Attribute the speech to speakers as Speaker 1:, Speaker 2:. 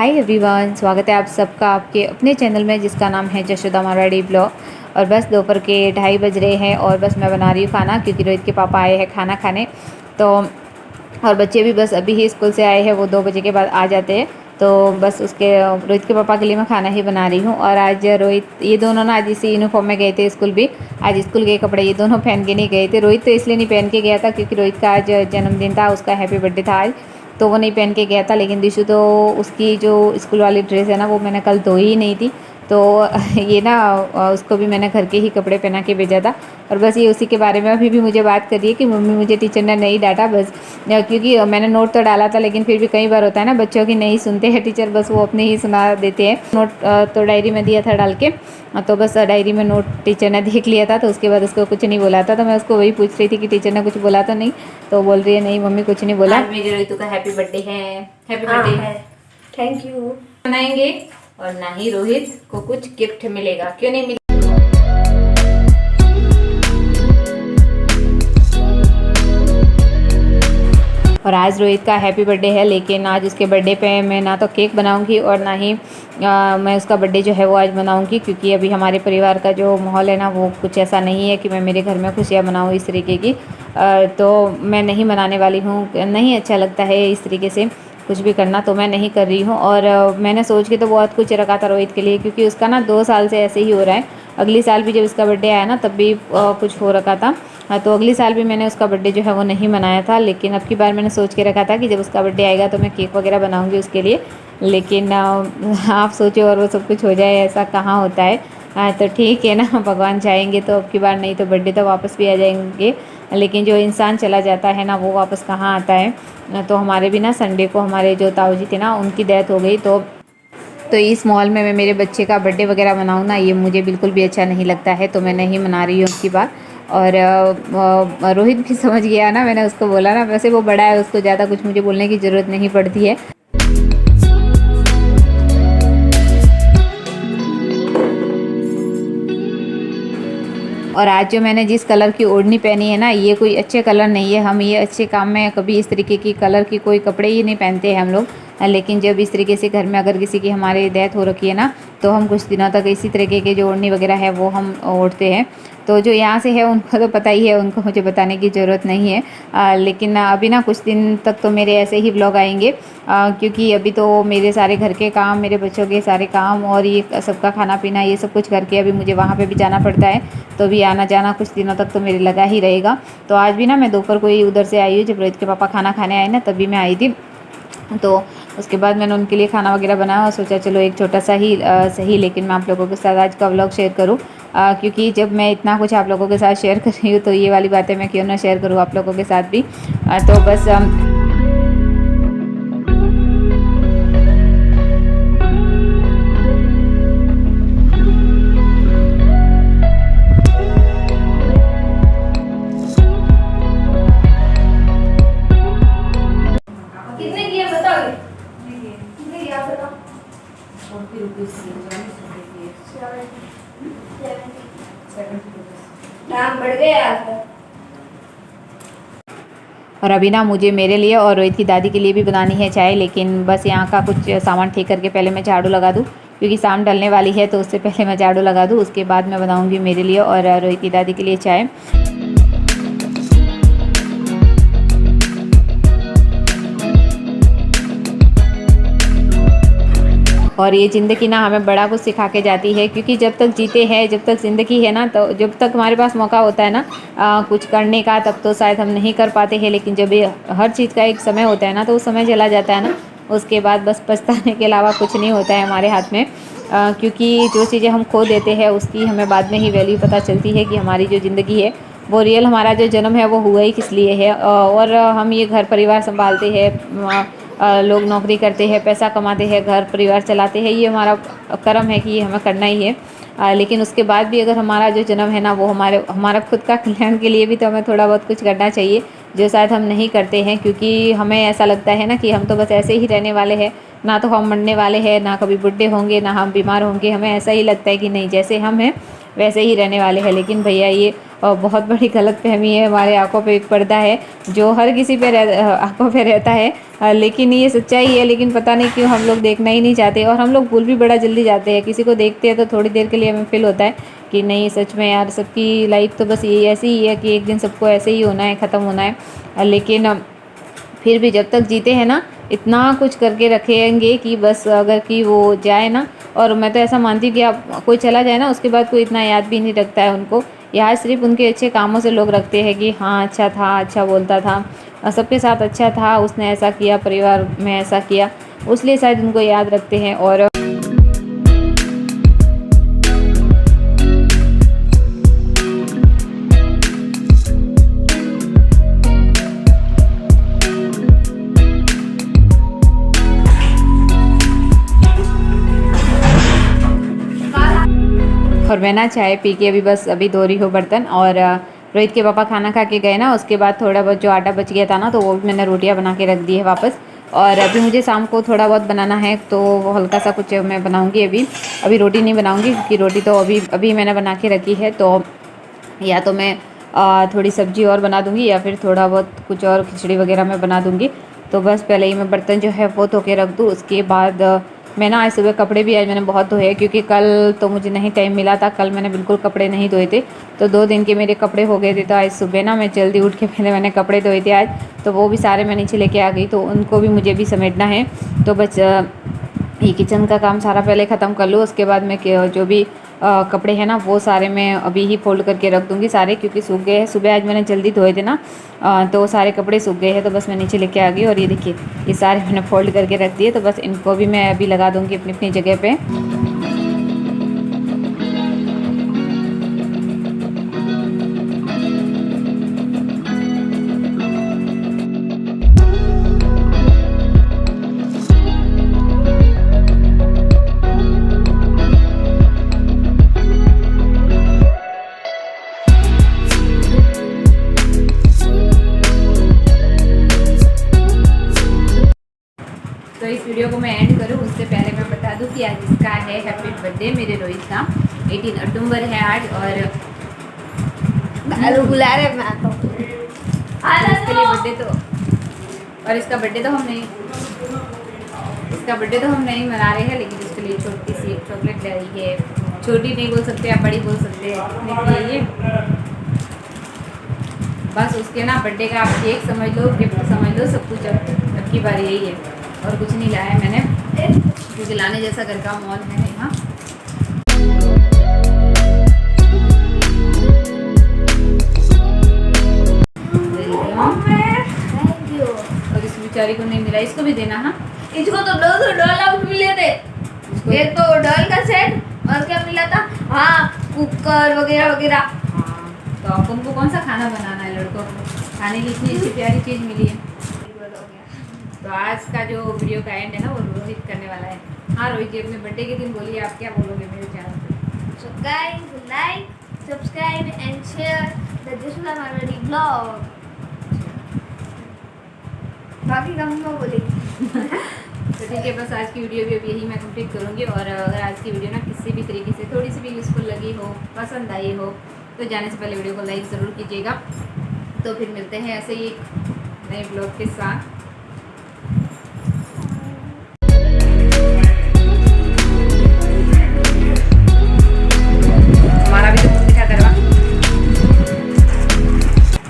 Speaker 1: Hi everyone, स्वागत है आप सबका आपके अपने चैनल में जिसका नाम है जशोदा मारवाड़ी ब्लॉग। और बस दोपहर के 2:30 बज रहे हैं और बस मैं बना रही हूँ खाना, क्योंकि रोहित के पापा आए हैं खाना खाने। तो और बच्चे भी बस अभी ही स्कूल से आए हैं, वो 2 बजे के बाद आ जाते हैं। तो बस उसके रोहित के पापा के लिए मैं खाना ही बना रही हूँ। और आज रोहित ये दोनों ना आज इसी यूनिफॉर्म में गए थे स्कूल भी। आज स्कूल के कपड़े ये दोनों पहन के नहीं गए थे। रोहित तो इसलिए नहीं पहन के गया था क्योंकि रोहित का आज जन्मदिन था, उसका हैप्पी बर्थडे था आज, तो वो नहीं पहन के गया था। लेकिन दिशु तो उसकी जो स्कूल वाली ड्रेस है ना, वो मैंने कल धोई ही नहीं थी। तो ये ना उसको भी मैंने घर के ही कपड़े पहना के भेजा था। और बस ये उसी के बारे में अभी भी मुझे बात कर रही है कि मम्मी मुझे टीचर ने नहीं डांटा, बस क्योंकि मैंने नोट तो डाला था, लेकिन फिर भी कई बार होता है ना बच्चों की नहीं सुनते हैं टीचर, बस वो अपने ही सुना देते हैं। नोट तो डायरी में दिया था डाल के, तो बस डायरी में नोट टीचर ने देख लिया था, तो उसके बाद उसको कुछ नहीं बोला था। तो मैं उसको वही पूछ रही थी कि टीचर ने कुछ बोला तो नहीं, तो बोल रही है नहीं मम्मी कुछ नहीं बोला। आज मेरे रोहित का हैप्पी बर्थडे है। हैप्पी बर्थडे है।
Speaker 2: Thank you.
Speaker 1: मनाएंगे और ना ही रोहित को कुछ गिफ्ट मिलेगा। क्यों नहीं मिलेगा? और आज रोहित का हैप्पी बर्थडे है, लेकिन आज उसके बर्थडे पे मैं ना तो केक बनाऊंगी और ना ही मैं उसका बर्थडे जो है वो आज मनाऊंगी, क्योंकि अभी हमारे परिवार का जो माहौल है ना वो कुछ ऐसा नहीं है कि मैं मेरे घर में खुशियाँ मनाऊँ इस तरीके की। तो मैं नहीं मनाने वाली हूँ, नहीं अच्छा लगता है इस तरीके से कुछ भी करना, तो मैं नहीं कर रही हूँ। और मैंने सोच के तो बहुत कुछ रखा था रोहित के लिए, क्योंकि उसका ना 2 साल से ऐसे ही हो रहा है। अगली साल भी जब इसका बर्थडे आया ना तब भी कुछ हो रखा था। तो अगली साल भी मैंने उसका बर्थडे जो है वो नहीं मनाया था, लेकिन अब की बार मैंने सोच के रखा था कि जब उसका बर्थडे आएगा तो मैं केक वगैरह बनाऊंगी उसके लिए। लेकिन आप सोचो और वो सब कुछ हो जाए, ऐसा कहाँ होता है। तो ठीक है ना, भगवान चाहेंगे तो अब की बार, नहीं तो बर्थडे तो वापस भी आ जाएंगे। लेकिन जो इंसान चला जाता है ना वो वापस कहाँ आता है। तो हमारे भी ना संडे को हमारे जो ताऊ जी थे ना उनकी डेथ हो गई। तो इस माहौल में मैं मेरे बच्चे का बर्थडे वगैरह मनाऊँ ना, ये मुझे बिल्कुल भी अच्छा नहीं लगता है, तो मैं नहीं मना रही हूँ उसकी बात। और रोहित भी समझ गया ना, मैंने उसको बोला ना, वैसे वो बड़ा है, उसको ज़्यादा कुछ मुझे बोलने की ज़रूरत नहीं पड़ती है। और आज जो मैंने जिस कलर की ओढ़नी पहनी है ना, ये कोई अच्छे कलर नहीं है। हम ये अच्छे काम में कभी इस तरीके की कलर की कोई कपड़े ही नहीं पहनते हैं हम लोग। लेकिन जब इस तरीके से घर में अगर किसी की हमारी डेथ हो रखी है ना, तो हम कुछ दिनों तक इसी तरीके के जो ओढ़नी वगैरह है वो हम ओढ़ते हैं। तो जो यहाँ से है उनको तो पता ही है, उनको मुझे बताने की ज़रूरत नहीं है। लेकिन अभी ना कुछ दिन तक तो मेरे ऐसे ही ब्लॉग आएंगे, क्योंकि अभी तो मेरे सारे घर के काम, मेरे बच्चों के सारे काम और ये सबका खाना पीना ये सब कुछ करके अभी मुझे वहाँ पे भी जाना पड़ता है। तो अभी आना जाना कुछ दिनों तक तो मेरे लगा ही रहेगा। तो आज भी ना मैं दोपहर को ही उधर से आई हूँ, जब रोहित के पापा खाना खाने आए ना तभी मैं आई थी। तो उसके बाद मैंने उनके लिए खाना वगैरह बनाया और सोचा चलो एक छोटा सा ही सही, लेकिन मैं आप लोगों के साथ आज का व्लॉग शेयर करूं, क्योंकि जब मैं इतना कुछ आप लोगों के साथ शेयर कर रही हूँ तो ये वाली बातें मैं क्यों ना शेयर करूँ आप लोगों के साथ भी। तो बस
Speaker 2: कितने किए बताओगे? कितने किए आप बताओ।
Speaker 1: 40 रुपीज़
Speaker 2: दाम बढ़ गए आज।
Speaker 1: और अभी ना मुझे मेरे लिए और रोहित की दादी के लिए भी बनानी है चाय, लेकिन बस यहाँ का कुछ सामान ठीक करके पहले मैं झाड़ू लगा दूँ, क्योंकि शाम डलने वाली है, तो उससे पहले मैं झाड़ू लगा दूँ, उसके बाद मैं बनाऊँगी मेरे लिए और रोहित की दादी के लिए चाय। और ये ज़िंदगी ना हमें बड़ा कुछ सिखा के जाती है, क्योंकि जब तक जीते हैं, जब तक ज़िंदगी है ना, तो जब तक हमारे पास मौका होता है ना कुछ करने का, तब तो शायद हम नहीं कर पाते हैं। लेकिन जब ये हर चीज़ का एक समय होता है ना, तो उस समय चला जाता है ना, उसके बाद बस पछताने के अलावा कुछ नहीं होता है हमारे हाथ में। क्योंकि जो चीज़ें हम खो देते हैं उसकी हमें बाद में ही वैल्यू पता चलती है कि हमारी जो ज़िंदगी है वो रियल, हमारा जो जन्म है वो हुआ ही किस लिए है। और हम ये घर परिवार संभालते हैं, लोग नौकरी करते हैं, पैसा कमाते हैं, घर परिवार चलाते हैं, ये हमारा कर्म है कि ये हमें करना ही है। लेकिन उसके बाद भी अगर हमारा जो जन्म है ना वो हमारा खुद का कल्याण के लिए भी तो हमें थोड़ा बहुत कुछ करना चाहिए, जो शायद हम नहीं करते हैं। क्योंकि हमें ऐसा लगता है ना कि हम तो बस ऐसे ही रहने वाले हैं, ना तो हम मरने वाले हैं, ना कभी बुढ़े होंगे, ना हम बीमार होंगे। हमें ऐसा ही लगता है कि नहीं, जैसे हम हैं वैसे ही रहने वाले हैं। लेकिन भैया ये बहुत बड़ी गलतफहमी है। हमारे आंखों पे एक पर्दा है जो हर किसी पे आंखों पे रहता है, लेकिन ये सच्चाई है। लेकिन पता नहीं क्यों हम लोग देखना ही नहीं चाहते, और हम लोग भूल भी बड़ा जल्दी जाते हैं। किसी को देखते हैं तो थोड़ी देर के लिए हमें फील होता है कि नहीं सच में यार सबकी लाइफ तो बस ये ऐसी ही है कि एक दिन सबको ऐसे ही होना है, ख़त्म होना है। लेकिन फिर भी जब तक जीते हैं ना, इतना कुछ करके रखेंगे कि बस अगर कि वो जाए ना, और मैं तो ऐसा मानती हूँ कि आप कोई चला जाए ना उसके बाद कोई इतना याद भी नहीं रखता है उनको। याद सिर्फ उनके अच्छे कामों से लोग रखते हैं कि हाँ अच्छा था, अच्छा बोलता था, सबके साथ अच्छा था, उसने ऐसा किया, परिवार में ऐसा किया, उसलिए शायद उनको याद रखते हैं। और मैं ना चाय पी के अभी धो रही हूँ बर्तन। और रोहित के पापा खाना खा के गए ना, उसके बाद थोड़ा बहुत जो आटा बच गया था ना, तो वो भी मैंने रोटियां बना के रख दी है वापस। और अभी मुझे शाम को थोड़ा बहुत बनाना है, तो वो हल्का सा कुछ मैं बनाऊंगी। अभी रोटी नहीं बनाऊंगी, क्योंकि रोटी तो अभी मैंने बना के रखी है। तो या तो मैं थोड़ी सब्जी और बना दूंगी, या फिर थोड़ा बहुत कुछ और खिचड़ी वगैरह मैं बना दूंगी। तो बस पहले ही मैं बर्तन जो है वो धो के रख दूँ। उसके बाद मैं ना आज सुबह कपड़े भी आज मैंने बहुत धोए, क्योंकि कल तो मुझे नहीं टाइम मिला था। कल मैंने बिल्कुल कपड़े नहीं धोए थे, तो 2 दिन के मेरे कपड़े हो गए थे। तो आज सुबह ना मैं जल्दी उठ के पहले मैंने कपड़े धोए थे आज, तो वो भी सारे मैं नीचे लेके आ गई, तो उनको भी मुझे भी समेटना है। तो बस ये किचन का काम सारा पहले ख़त्म कर लूँ, उसके बाद मैं जो भी कपड़े हैं ना वो सारे मैं अभी ही फोल्ड करके रख दूँगी सारे, क्योंकि सूख गए हैं। सुबह आज मैंने जल्दी धोए थे ना, तो सारे कपड़े सूख गए हैं। तो बस मैं नीचे लेके आ गई, और ये देखिए ये सारे मैंने फोल्ड करके रख दिए। तो बस इनको भी मैं अभी लगा दूँगी अपनी अपनी जगह पे। तो इस वीडियो को मैं एंड करूँ उससे पहले मैं बता दूं कि आज इसका है हैप्पी बर्थडे, मेरे रोहित का 18 अक्टूबर है आज। और
Speaker 2: बुला रहे मैं तो
Speaker 1: इसके लिए बर्थडे तो, और इसका बर्थडे तो हम नहीं मना रहे हैं, लेकिन इसके लिए छोटी सी एक चॉकलेट लाई है। छोटी नहीं बोल सकते, आप बड़ी बोल सकते हैं। ये बस उसके ना बर्थडे का आप केक समझ लो, गिफ्ट समझ लो, सब कुछ अब की बार यही है। और कुछ नहीं लाया है मैंने, क्योंकि लाने जैसा घर का मॉल है यहाँ। और इस बेचारी को नहीं मिला, इसको भी देना। हाँ
Speaker 2: इसको तो $2 मिले थे। एक तो डॉल का सेट, और क्या मिला था, हाँ कुकर वगैरह वगैरह।
Speaker 1: हाँ, तो आप उनको कौन सा खाना बनाना है, लड़कों को खाने की इतनी अच्छी प्यारी चीज़ मिली है। तो आज का जो वीडियो का एंड है ना वो रोहित करने वाला है। हाँ रोहित जी, अपने बर्थडे के दिन बोलिए आप क्या बोलोगे मेरे चैनल पे।
Speaker 2: So guys, like, subscribe and share the Jisula Marwari vlog. बाकी काम मैं बोलेगी।
Speaker 1: तो ठीक है, बस आज की वीडियो भी अब यही मैं कंप्लीट करूँगी। और अगर आज की वीडियो ना किसी भी तरीके से थोड़ी सी भी यूज़फुल लगी हो, पसंद आई हो, तो जाने से पहले वीडियो को लाइक ज़रूर कीजिएगा। तो फिर मिलते हैं ऐसे ही नए ब्लॉग के साथ।